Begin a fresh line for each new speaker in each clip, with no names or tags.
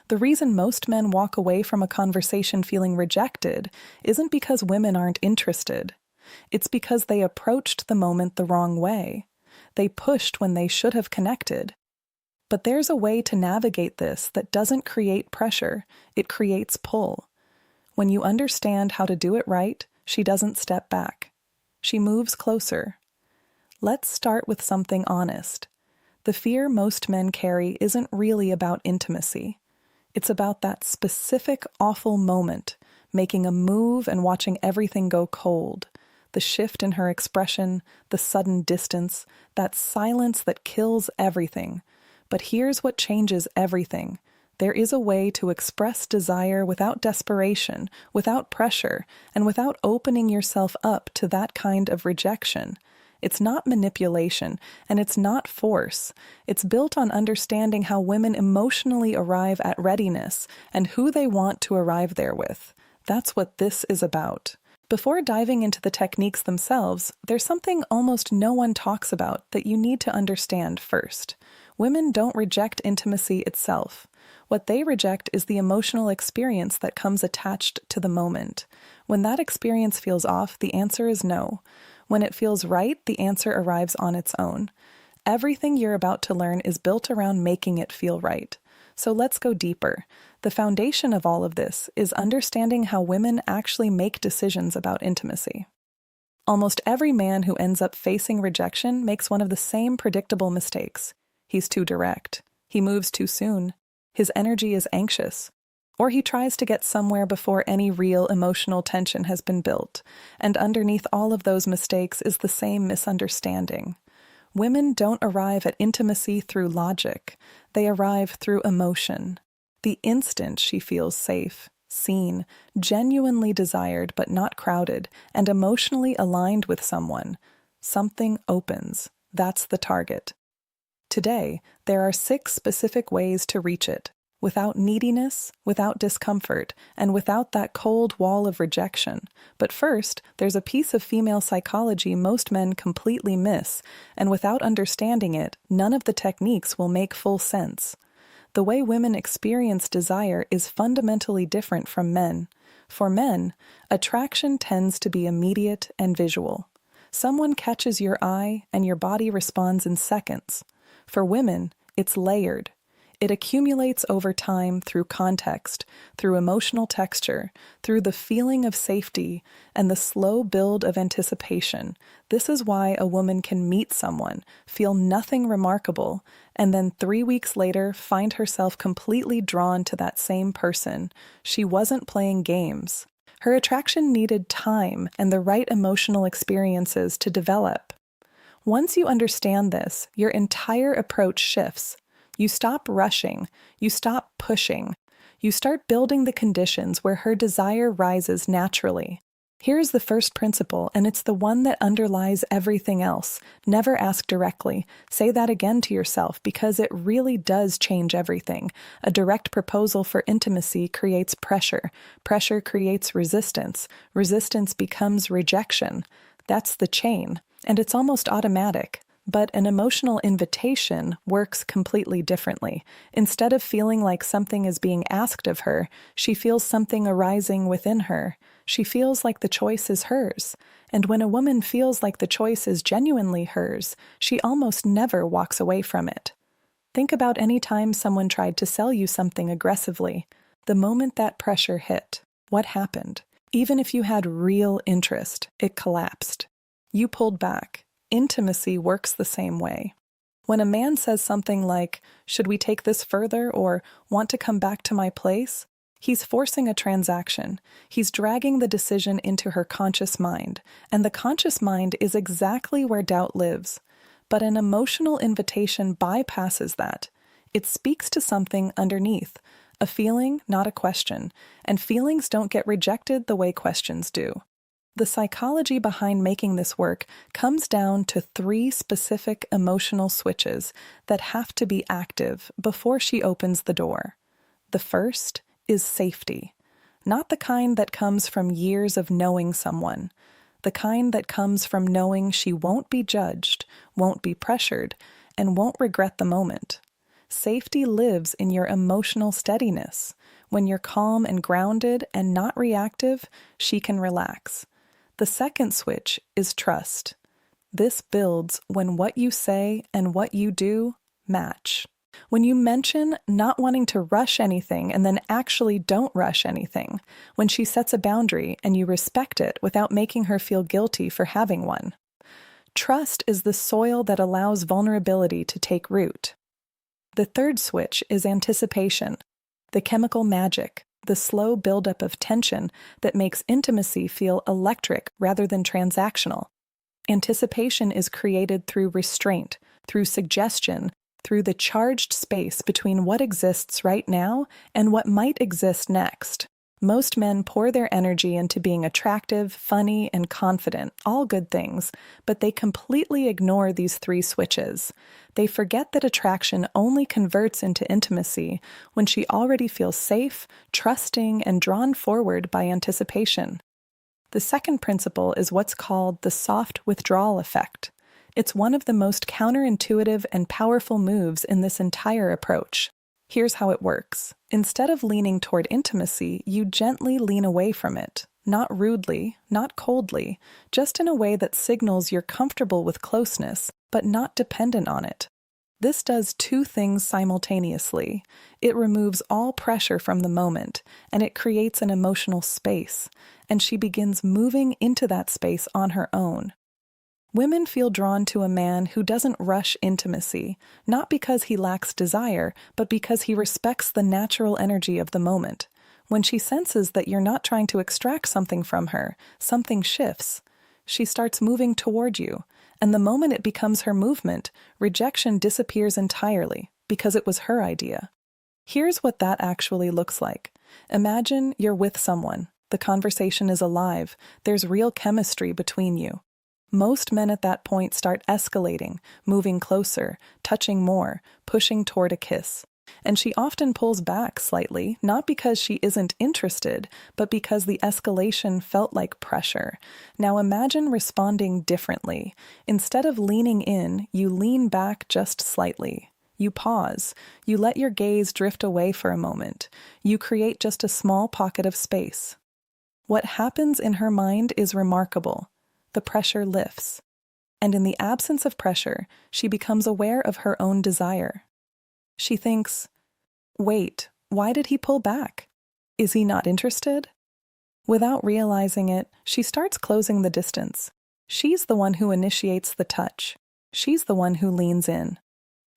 The reason most men walk away from a conversation feeling rejected isn't because women aren't interested. It's because they approached the moment the wrong way. They pushed when they should have connected. But there's a way to navigate this that doesn't create pressure, it creates pull. When you understand how to do it right, she doesn't step back. She moves closer. Let's start with something honest. The fear most men carry isn't really about intimacy. It's about that specific awful moment, making a move and watching everything go cold. The shift in her expression, the sudden distance, that silence that kills everything. But here's what changes everything. There is a way to express desire without desperation, without pressure, and without opening yourself up to that kind of rejection. It's not manipulation, and it's not force. It's built on understanding how women emotionally arrive at readiness and who they want to arrive there with. That's what this is about. Before diving into the techniques themselves, there's something almost no one talks about that you need to understand first. Women don't reject intimacy itself. What they reject is the emotional experience that comes attached to the moment. When that experience feels off, the answer is no. When it feels right, the answer arrives on its own. Everything you're about to learn is built around making it feel right. So let's go deeper. The foundation of all of this is understanding how women actually make decisions about intimacy. Almost every man who ends up facing rejection makes one of the same predictable mistakes. He's too direct. He moves too soon. His energy is anxious. Or he tries to get somewhere before any real emotional tension has been built. And underneath all of those mistakes is the same misunderstanding. Women don't arrive at intimacy through logic. They arrive through emotion. The instant she feels safe, seen, genuinely desired but not crowded, and emotionally aligned with someone, something opens. That's the target. Today, there are 6 specific ways to reach it, without neediness, without discomfort, and without that cold wall of rejection. But first, there's a piece of female psychology most men completely miss, and without understanding it, none of the techniques will make full sense. The way women experience desire is fundamentally different from men. For men, attraction tends to be immediate and visual. Someone catches your eye, and your body responds in seconds. For women, it's layered. It accumulates over time through context, through emotional texture, through the feeling of safety, and the slow build of anticipation. This is why a woman can meet someone, feel nothing remarkable, and then 3 weeks later find herself completely drawn to that same person. She wasn't playing games. Her attraction needed time and the right emotional experiences to develop. Once you understand this, your entire approach shifts. You stop rushing. You stop pushing. You start building the conditions where her desire rises naturally. Here's the first principle, and it's the one that underlies everything else. Never ask directly. Say that again to yourself, because it really does change everything. A direct proposal for intimacy creates pressure. Pressure creates resistance. Resistance becomes rejection. That's the chain. And it's almost automatic. But an emotional invitation works completely differently. Instead of feeling like something is being asked of her, she feels something arising within her. She feels like the choice is hers. And when a woman feels like the choice is genuinely hers, she almost never walks away from it. Think about any time someone tried to sell you something aggressively. The moment that pressure hit, what happened? Even if you had real interest, it collapsed. You pulled back. Intimacy works the same way. When a man says something like, "Should we take this further?" or "Want to come back to my place?" he's forcing a transaction. He's dragging the decision into her conscious mind, and the conscious mind is exactly where doubt lives. But an emotional invitation bypasses that. It speaks to something underneath, a feeling, not a question, and feelings don't get rejected the way questions do. The psychology behind making this work comes down to 3 specific emotional switches that have to be active before she opens the door. The first is safety, not the kind that comes from years of knowing someone, the kind that comes from knowing she won't be judged, won't be pressured, and won't regret the moment. Safety lives in your emotional steadiness. When you're calm and grounded and not reactive, she can relax. The second switch is trust. This builds when what you say and what you do match. When you mention not wanting to rush anything and then actually don't rush anything. When she sets a boundary and you respect it without making her feel guilty for having one. Trust is the soil that allows vulnerability to take root. The third switch is anticipation, the chemical magic, the slow buildup of tension that makes intimacy feel electric rather than transactional. Anticipation is created through restraint, through suggestion, through the charged space between what exists right now and what might exist next. Most men pour their energy into being attractive, funny, and confident, all good things, but they completely ignore these three switches. They forget that attraction only converts into intimacy when she already feels safe, trusting, and drawn forward by anticipation. The second principle is what's called the Soft Withdrawal Effect. It's one of the most counterintuitive and powerful moves in this entire approach. Here's how it works. Instead of leaning toward intimacy, you gently lean away from it. Not rudely, not coldly, just in a way that signals you're comfortable with closeness, but not dependent on it. This does two things simultaneously. It removes all pressure from the moment, and it creates an emotional space, and she begins moving into that space on her own. Women feel drawn to a man who doesn't rush intimacy, not because he lacks desire, but because he respects the natural energy of the moment. When she senses that you're not trying to extract something from her, something shifts. She starts moving toward you, and the moment it becomes her movement, rejection disappears entirely, because it was her idea. Here's what that actually looks like. Imagine you're with someone. The conversation is alive. There's real chemistry between you. Most men at that point start escalating, moving closer, touching more, pushing toward a kiss. And she often pulls back slightly, not because she isn't interested, but because the escalation felt like pressure. Now imagine responding differently. Instead of leaning in, you lean back just slightly. You pause. You let your gaze drift away for a moment. You create just a small pocket of space. What happens in her mind is remarkable. The pressure lifts. And in the absence of pressure, she becomes aware of her own desire. She thinks, wait, why did he pull back? Is he not interested? Without realizing it, she starts closing the distance. She's the one who initiates the touch. She's the one who leans in.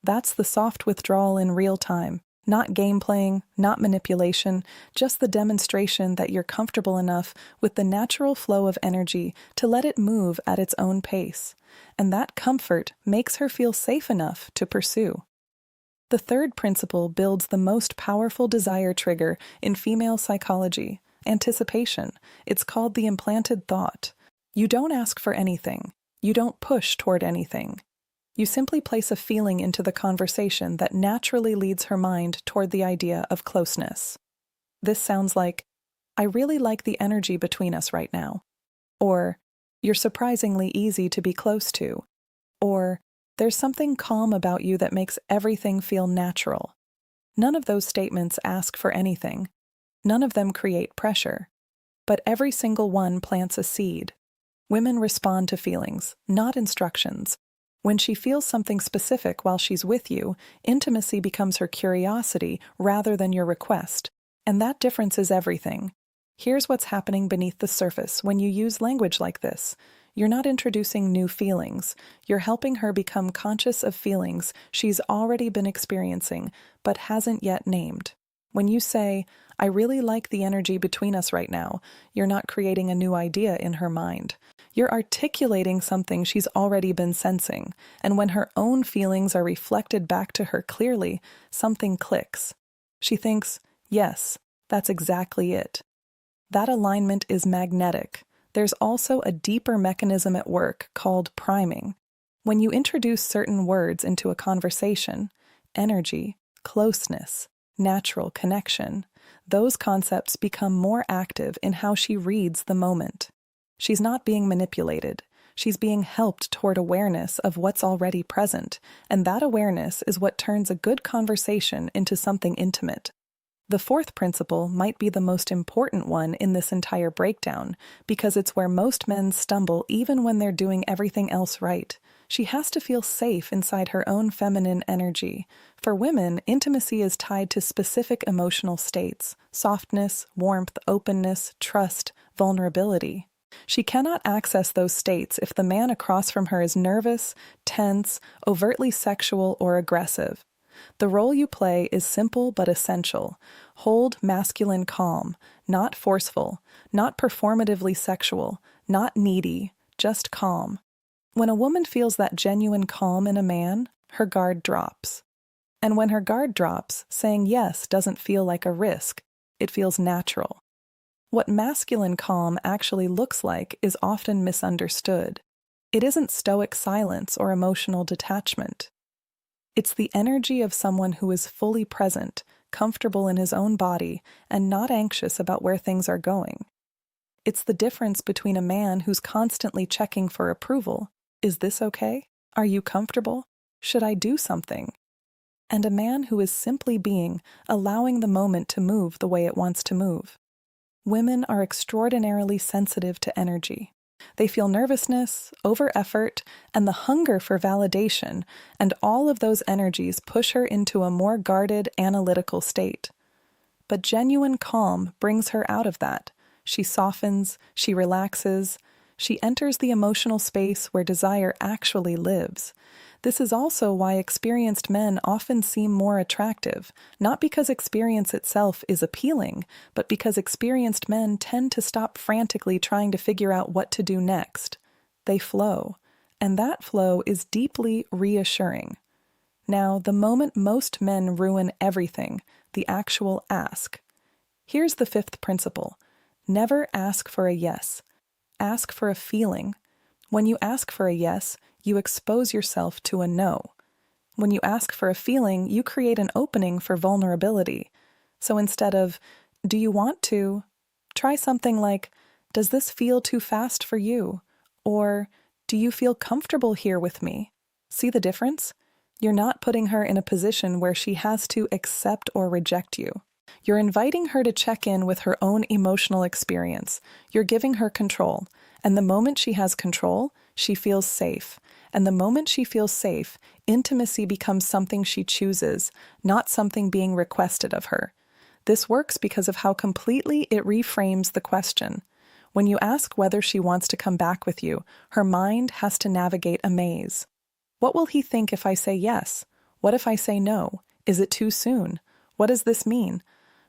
That's the soft withdrawal in real time. Not game playing, not manipulation, just the demonstration that you're comfortable enough with the natural flow of energy to let it move at its own pace. And that comfort makes her feel safe enough to pursue. The third principle builds the most powerful desire trigger in female psychology, anticipation. It's called the implanted thought. You don't ask for anything. You don't push toward anything. You simply place a feeling into the conversation that naturally leads her mind toward the idea of closeness. This sounds like, I really like the energy between us right now. Or, you're surprisingly easy to be close to. Or, there's something calm about you that makes everything feel natural. None of those statements ask for anything. None of them create pressure. But every single one plants a seed. Women respond to feelings, not instructions. When she feels something specific while she's with you, intimacy becomes her curiosity rather than your request. And that difference is everything. Here's what's happening beneath the surface when you use language like this. You're not introducing new feelings. You're helping her become conscious of feelings she's already been experiencing, but hasn't yet named. When you say, I really like the energy between us right now, you're not creating a new idea in her mind. You're articulating something she's already been sensing, and when her own feelings are reflected back to her clearly, something clicks. She thinks, yes, that's exactly it. That alignment is magnetic. There's also a deeper mechanism at work called priming. When you introduce certain words into a conversation, energy, closeness, natural connection, those concepts become more active in how she reads the moment. She's not being manipulated. She's being helped toward awareness of what's already present, and that awareness is what turns a good conversation into something intimate. The fourth principle might be the most important one in this entire breakdown, because it's where most men stumble even when they're doing everything else right. She has to feel safe inside her own feminine energy. For women, intimacy is tied to specific emotional states: softness, warmth, openness, trust, vulnerability. She cannot access those states if the man across from her is nervous, tense, overtly sexual, or aggressive. The role you play is simple but essential. Hold masculine calm, not forceful, not performatively sexual, not needy, just calm. When a woman feels that genuine calm in a man, her guard drops. And when her guard drops, saying yes doesn't feel like a risk, it feels natural. What masculine calm actually looks like is often misunderstood. It isn't stoic silence or emotional detachment. It's the energy of someone who is fully present, comfortable in his own body, and not anxious about where things are going. It's the difference between a man who's constantly checking for approval: is this okay? Are you comfortable? Should I do something? And a man who is simply being, allowing the moment to move the way it wants to move. Women are extraordinarily sensitive to energy. They feel nervousness, over-effort, and the hunger for validation, and all of those energies push her into a more guarded, analytical state. But genuine calm brings her out of that. She softens, she relaxes, she enters the emotional space where desire actually lives. This is also why experienced men often seem more attractive, not because experience itself is appealing, but because experienced men tend to stop frantically trying to figure out what to do next. They flow, and that flow is deeply reassuring. Now, the moment most men ruin everything, the actual ask. Here's the fifth principle: never ask for a yes. Ask for a feeling. When you ask for a yes, you expose yourself to a no. When you ask for a feeling, you create an opening for vulnerability. So instead of, "Do you want to?" try something like, "Does this feel too fast for you?" Or, "Do you feel comfortable here with me?" See the difference? You're not putting her in a position where she has to accept or reject you. You're inviting her to check in with her own emotional experience. You're giving her control. And the moment she has control, she feels safe. And the moment she feels safe, intimacy becomes something she chooses, not something being requested of her. This works because of how completely it reframes the question. When you ask whether she wants to come back with you, her mind has to navigate a maze. What will he think if I say yes? What if I say no? Is it too soon? What does this mean?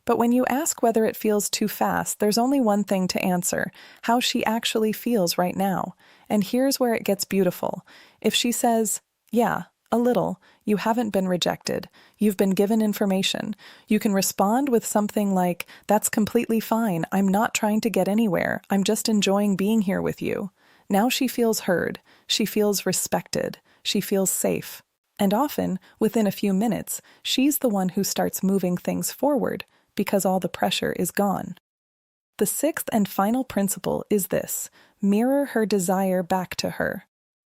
But when you ask whether it feels too fast, there's only one thing to answer: how she actually feels right now. And here's where it gets beautiful. If she says, "Yeah, a little," you haven't been rejected. You've been given information. You can respond with something like, "That's completely fine. I'm not trying to get anywhere. I'm just enjoying being here with you." Now she feels heard. She feels respected. She feels safe. And often, within a few minutes, she's the one who starts moving things forward, because all the pressure is gone. The sixth and final principle is this: mirror her desire back to her.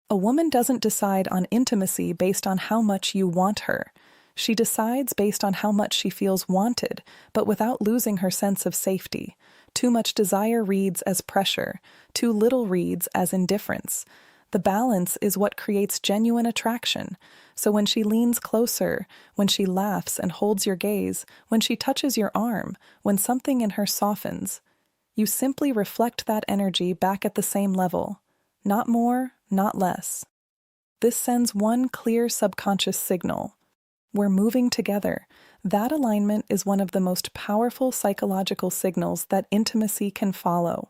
A woman doesn't decide on intimacy based on how much you want her. She decides based on how much she feels wanted, but without losing her sense of safety. Too much desire reads as pressure. Too little reads as indifference. The balance is what creates genuine attraction. So when she leans closer, when she laughs and holds your gaze, when she touches your arm, when something in her softens, you simply reflect that energy back at the same level. Not more, not less. This sends one clear subconscious signal: we're moving together. That alignment is one of the most powerful psychological signals that intimacy can follow.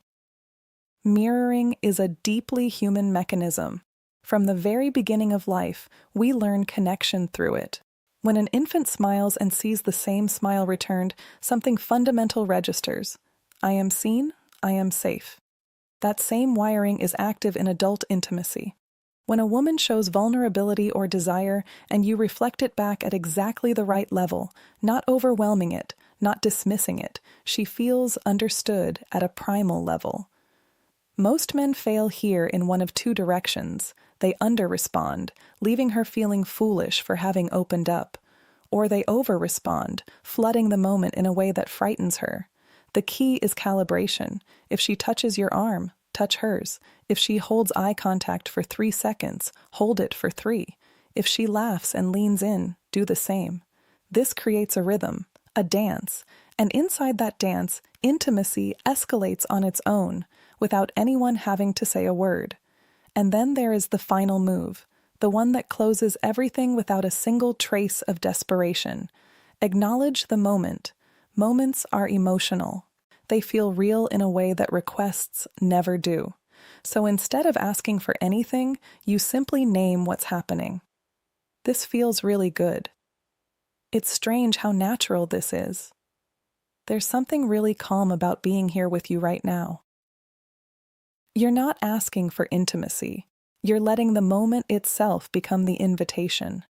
Mirroring is a deeply human mechanism. From the very beginning of life, we learn connection through it. When an infant smiles and sees the same smile returned, something fundamental registers: I am seen, I am safe. That same wiring is active in adult intimacy. When a woman shows vulnerability or desire and you reflect it back at exactly the right level, not overwhelming it, not dismissing it, she feels understood at a primal level. Most men fail here in one of two directions. They under-respond, leaving her feeling foolish for having opened up. Or they over-respond, flooding the moment in a way that frightens her. The key is calibration. If she touches your arm, touch hers. If she holds eye contact for 3 seconds, hold it for 3. If she laughs and leans in, do the same. This creates a rhythm, a dance, and inside that dance, intimacy escalates on its own, without anyone having to say a word. And then there is the final move, the one that closes everything without a single trace of desperation. Acknowledge the moment. Moments are emotional. They feel real in a way that requests never do. So instead of asking for anything, you simply name what's happening. This feels really good. It's strange how natural this is. There's something really calm about being here with you right now. You're not asking for intimacy. You're letting the moment itself become the invitation.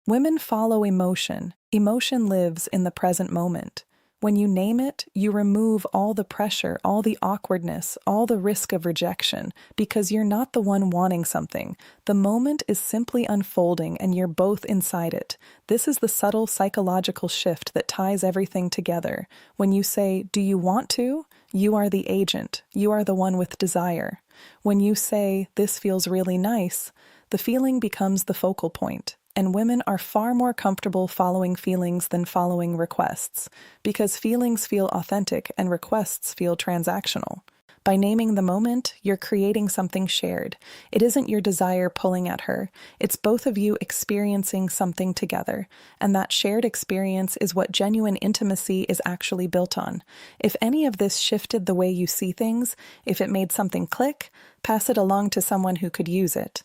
Women follow emotion. Emotion lives in the present moment. When you name it, you remove all the pressure, all the awkwardness, all the risk of rejection, because you're not the one wanting something. The moment is simply unfolding and you're both inside it. This is the subtle psychological shift that ties everything together. When you say, "Do you want to?" you are the agent. You are the one with desire. When you say, "This feels really nice," the feeling becomes the focal point. And women are far more comfortable following feelings than following requests, because feelings feel authentic and requests feel transactional. By naming the moment, you're creating something shared. It isn't your desire pulling at her. It's both of you experiencing something together, and that shared experience is what genuine intimacy is actually built on. If any of this shifted the way you see things, if it made something click, pass it along to someone who could use it.